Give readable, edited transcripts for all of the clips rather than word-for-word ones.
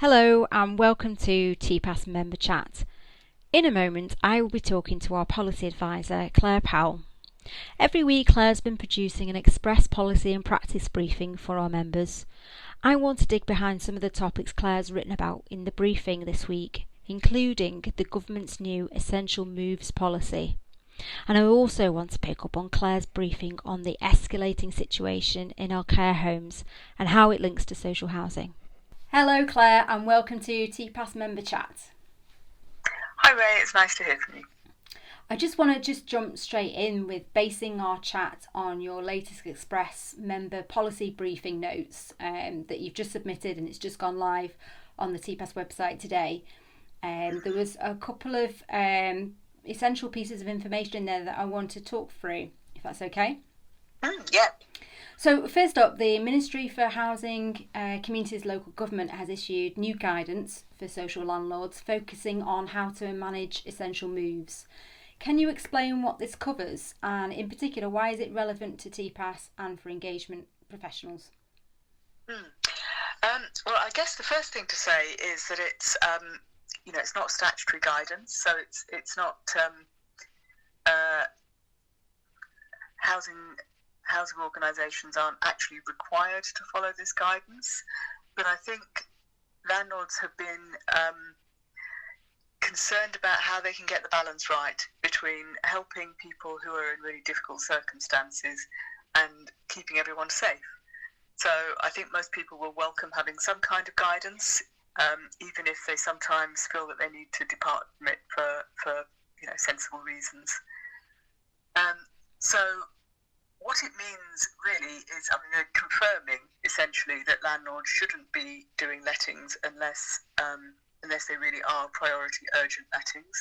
Hello and welcome to TPAS Member Chat. In a moment, I will be talking to our policy advisor, Clare Powell. Every week, Clare's been producing an express policy and practice briefing for our members. I want to dig behind some of the topics Clare's written about in the briefing this week, including the government's new Essential Moves policy. And I also want to pick up on Clare's briefing on the escalating situation in our care homes and how it links to social housing. Hello Clare and welcome to TPAS Member Chat. Hi Ray, it's nice to hear from you. I just want to jump straight in with basing our chat on your latest Express member policy briefing notes that you've just submitted, and it's just gone live on the TPAS website today. There was a couple of essential pieces of information in there that I want to talk through, if that's okay. Yeah. So first up, the Ministry for Housing, Communities, Local Government has issued new guidance for social landlords focusing on how to manage essential moves. Can you explain what this covers, and in particular why is it relevant to TPAS and for engagement professionals? Well, I guess the first thing to say is that it's it's not statutory guidance, so it's not housing organisations aren't actually required to follow this guidance, but I think landlords have been concerned about how they can get the balance right between helping people who are in really difficult circumstances and keeping everyone safe. So I think most people will welcome having some kind of guidance, even if they sometimes feel that they need to depart from it for sensible reasons. So what it means really is, they're confirming essentially that landlords shouldn't be doing lettings unless they really are priority urgent lettings.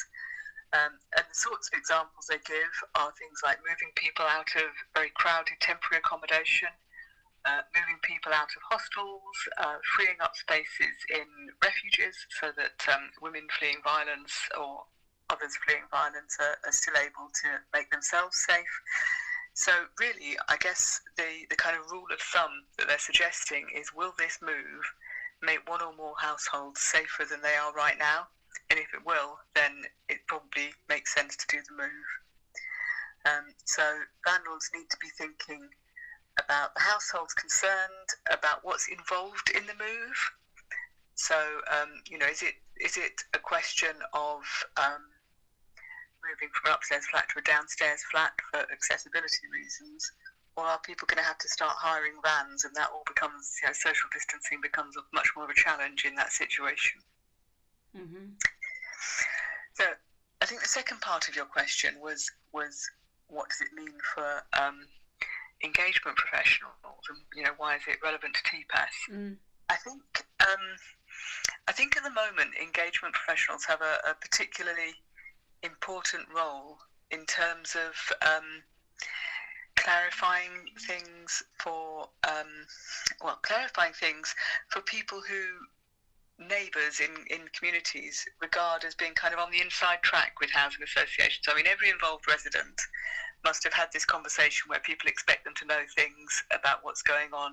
And the sorts of examples they give are things like moving people out of very crowded temporary accommodation, moving people out of hostels, freeing up spaces in refuges so that women fleeing violence or others fleeing violence are still able to make themselves safe. So really, I guess the kind of rule of thumb that they're suggesting is, will this move make one or more households safer than they are right now? And if it will, then it probably makes sense to do the move. So landlords need to be thinking about the households concerned, about what's involved in the move. So, is it a question of moving from an upstairs flat to a downstairs flat for accessibility reasons, or are people going to have to start hiring vans, and that all becomes, social distancing becomes much more of a challenge in that situation. Mm-hmm. So I think the second part of your question was what does it mean for engagement professionals, and why is it relevant to TPAS? I think at the moment engagement professionals have a particularly important role in terms of clarifying things for people who neighbours in communities regard as being kind of on the inside track with housing associations. Every involved resident must have had this conversation where people expect them to know things about what's going on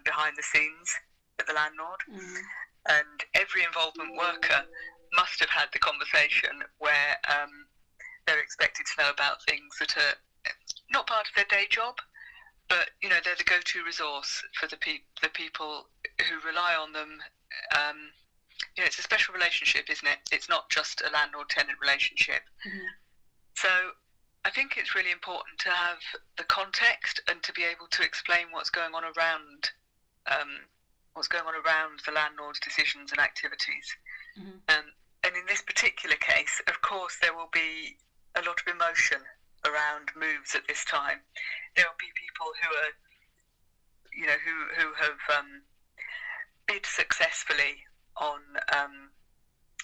behind the scenes with the landlord. Mm-hmm. And every involvement worker must have had the conversation where they're expected to know about things that are not part of their day job, but they're the go-to resource for the people who rely on them. It's a special relationship, isn't it? It's not just a landlord-tenant relationship. Mm-hmm. So I think it's really important to have the context and to be able to explain what's going on around the landlord's decisions and activities. Mm-hmm. And in this particular case, of course, there will be a lot of emotion around moves at this time. There will be people who are, who have bid successfully on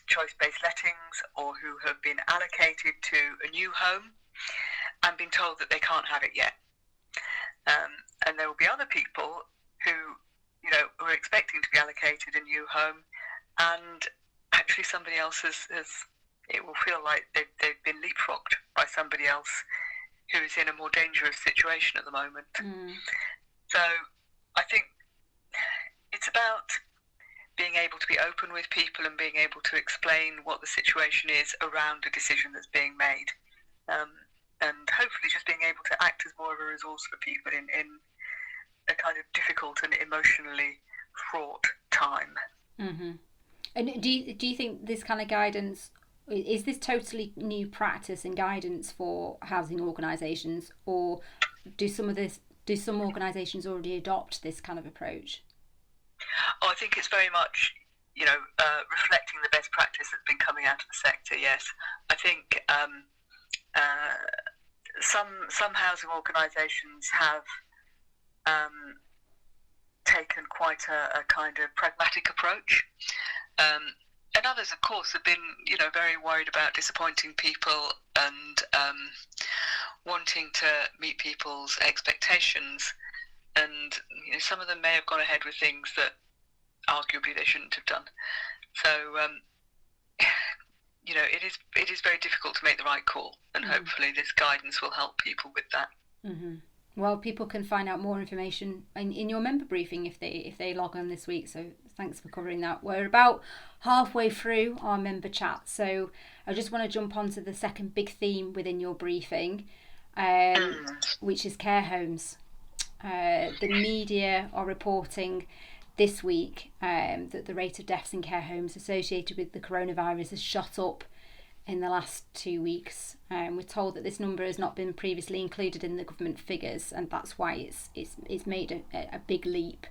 choice-based lettings, or who have been allocated to a new home and been told that they can't have it yet. And there will be other people who, are expecting to be allocated a new home, and actually somebody else it will feel like they've been leapfrogged by somebody else who is in a more dangerous situation at the moment. Mm. So I think it's about being able to be open with people and being able to explain what the situation is around a decision that's being made. And hopefully just being able to act as more of a resource for people in a kind of difficult and emotionally fraught time. Mm-hmm. And do you think this kind of guidance, is this totally new practice and guidance for housing organisations, or do some organisations already adopt this kind of approach? I think it's very much, reflecting the best practice that's been coming out of the sector. Yes, I think some housing organisations have taken quite a kind of pragmatic approach, and others, of course, have been very worried about disappointing people and wanting to meet people's expectations. And some of them may have gone ahead with things that arguably they shouldn't have done. So it is very difficult to make the right call, and hopefully this guidance will help people with that. Mm-hmm. Well, people can find out more information in your member briefing if they log on this week. So thanks for covering that. We're about halfway through our member chat, so I just want to jump on to the second big theme within your briefing, which is care homes. The media are reporting this week that the rate of deaths in care homes associated with the coronavirus has shot up in the last 2 weeks. We're told that this number has not been previously included in the government figures, and that's why it's made a big leap.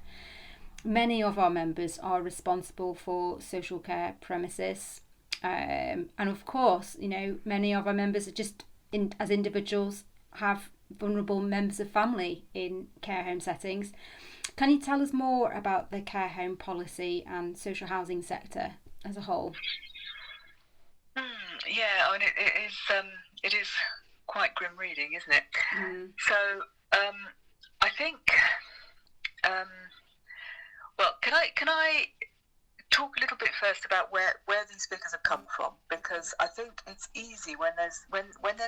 Many of our members are responsible for social care premises, and of course, many of our members are just as individuals have vulnerable members of family in care home settings. Can you tell us more about the care home policy and social housing sector as a whole? Yeah, I mean, it is quite grim reading, isn't it? So I think, can I talk a little bit first about where these figures have come from? Because I think it's easy when there's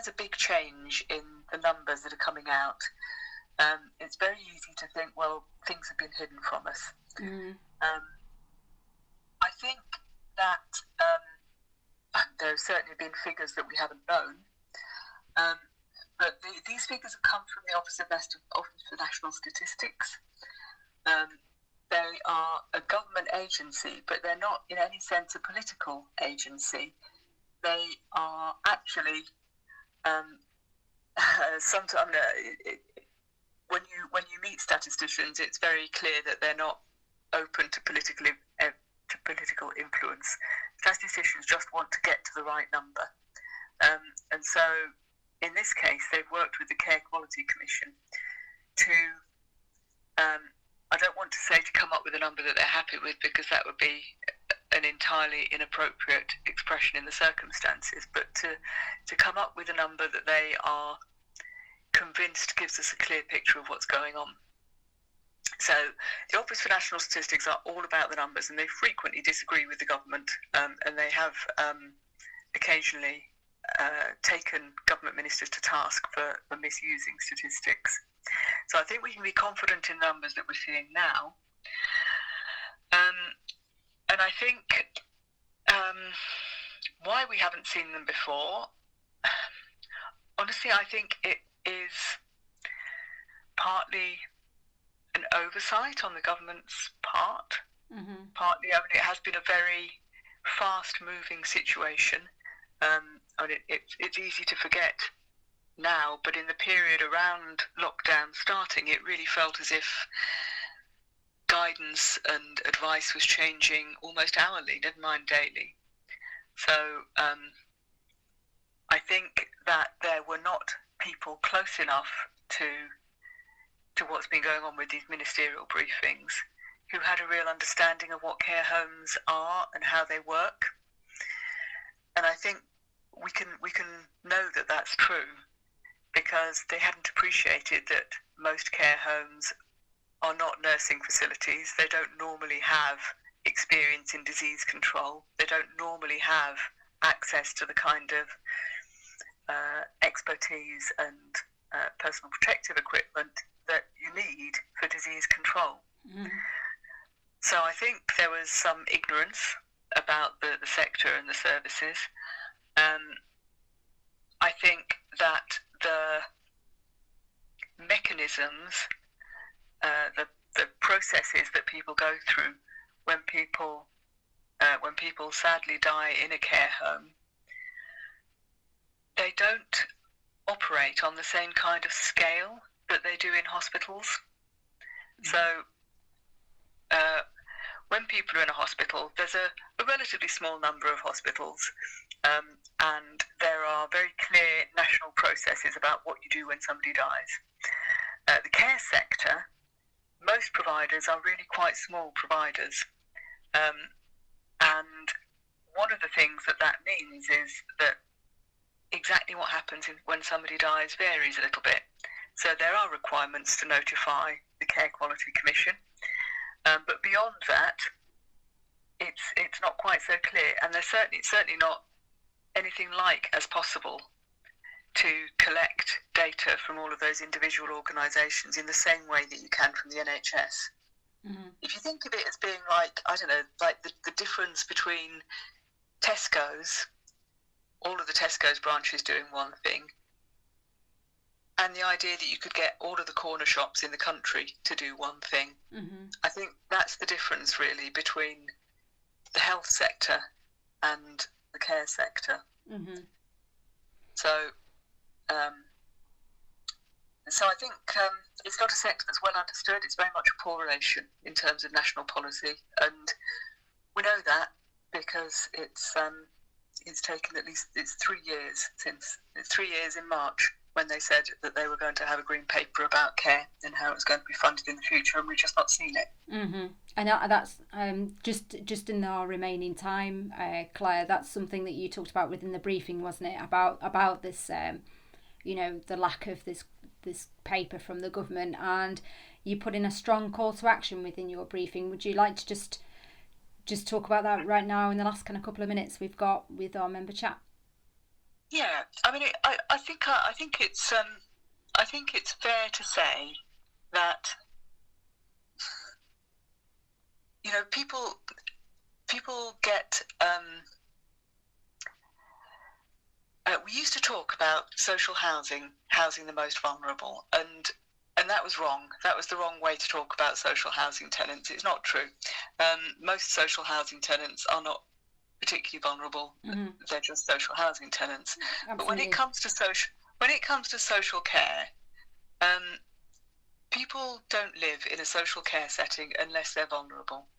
a big change in the numbers that are coming out. It's very easy to think, well, things have been hidden from us. I think that there have certainly been figures that we haven't known, but these figures have come from the Office for National Statistics. They are a government agency, but they're not in any sense a political agency. They are actually sometimes when you meet statisticians, it's very clear that they're not open to political influence. Statisticians just want to get to the right number, and so in this case, they've worked with the Care Quality Commission to. I don't want to say to come up with a number that they're happy with, because that would be an entirely inappropriate expression in the circumstances, but to come up with a number that they are convinced gives us a clear picture of what's going on. So the Office for National Statistics are all about the numbers, and they frequently disagree with the government, and they have occasionally taken government ministers to task for misusing statistics. So I think we can be confident in numbers that we're seeing now. And I think why we haven't seen them before, honestly, I think it is partly an oversight on the government's part. Partly, I mean, it has been a very fast-moving situation. It's easy to forget now, but in the period around lockdown starting, it really felt as if guidance and advice was changing almost hourly, never mind daily. So I think that there were not people close enough to what's been going on with these ministerial briefings who had a real understanding of what care homes are and how they work. And I think we can know that that's true, because they hadn't appreciated that most care homes are not nursing facilities. They don't normally have experience in disease control. They don't normally have access to the kind of expertise and personal protective equipment that you need for disease control. So I think there was some ignorance about the sector and the services. I think that the mechanisms, the processes that people go through when people sadly die in a care home, they don't operate on the same kind of scale that they do in hospitals. So when people are in a hospital, there's a relatively small number of hospitals, and there are very clear national processes about what you do when somebody dies. The care sector, most providers are really quite small providers, and one of the things that means is that exactly what happens when somebody dies varies a little bit. So there are requirements to notify the Care Quality Commission, but beyond that, it's not quite so clear, and there's certainly not anything like as possible to collect data from all of those individual organisations in the same way that you can from the NHS. Mm-hmm. If you think of it as being like, I don't know, like the difference between Tesco's, all of the Tesco's branches doing one thing, and the idea that you could get all of the corner shops in the country to do one thing. Mm-hmm. I think that's the difference really between the health sector and the care sector. Mm-hmm. So I think it's not a sector that's well understood. It's very much a poor relation in terms of national policy, and we know that because it's taken at least 3 years since. It's 3 years in March when they said that they were going to have a green paper about care and how it's going to be funded in the future, and we've just not seen it. Mm-hmm. And that's just in our remaining time, Claire. That's something that you talked about within the briefing, wasn't it? About this, the lack of this paper from the government, and you put in a strong call to action within your briefing. Would you like to just talk about that right now in the last kind of couple of minutes we've got with our member chat? Yeah, I mean, I think it's fair to say that people get. We used to talk about social housing the most vulnerable, and that was wrong. That was the wrong way to talk about social housing tenants. It's not true. Most social housing tenants are not particularly vulnerable. Mm-hmm. They're just social housing tenants. Absolutely. But when it comes to social care, people don't live in a social care setting unless they're vulnerable.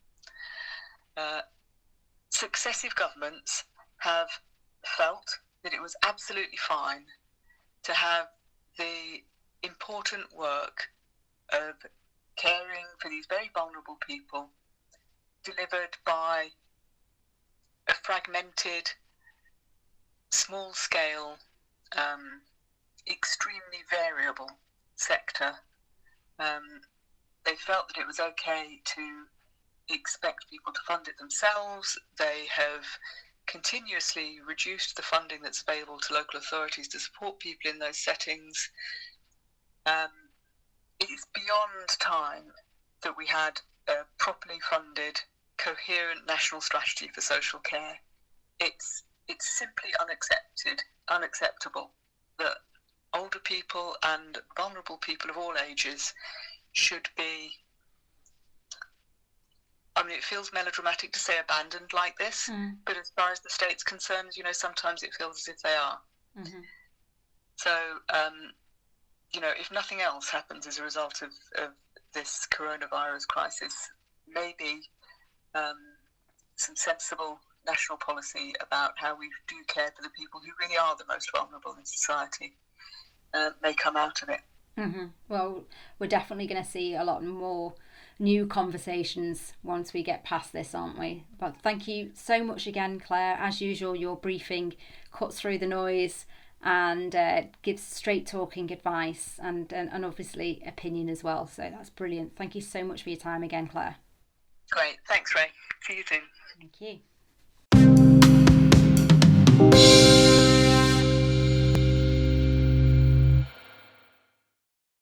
Successive governments have felt that it was absolutely fine to have the important work of caring for these very vulnerable people delivered by a fragmented, small-scale, extremely variable sector. They felt that it was okay to expect people to fund it themselves. They have continuously reduced the funding that's available to local authorities to support people in those settings. It is beyond time that we had a properly funded, coherent national strategy for social care. It's simply unacceptable that older people and vulnerable people of all ages should be, I mean, it feels melodramatic to say abandoned like this, but as far as the state's concerned, sometimes it feels as if they are. Mm-hmm. So, if nothing else happens as a result of this coronavirus crisis, maybe some sensible national policy about how we do care for the people who really are the most vulnerable in society may come out of it. Mm-hmm. Well, we're definitely going to see a lot more new conversations once we get past this, aren't we? But thank you so much again, Claire. As usual, your briefing cuts through the noise and gives straight talking advice and obviously opinion as well. So that's brilliant. Thank you so much for your time again, Claire. Great. Thanks, Ray. See you soon. Thank you.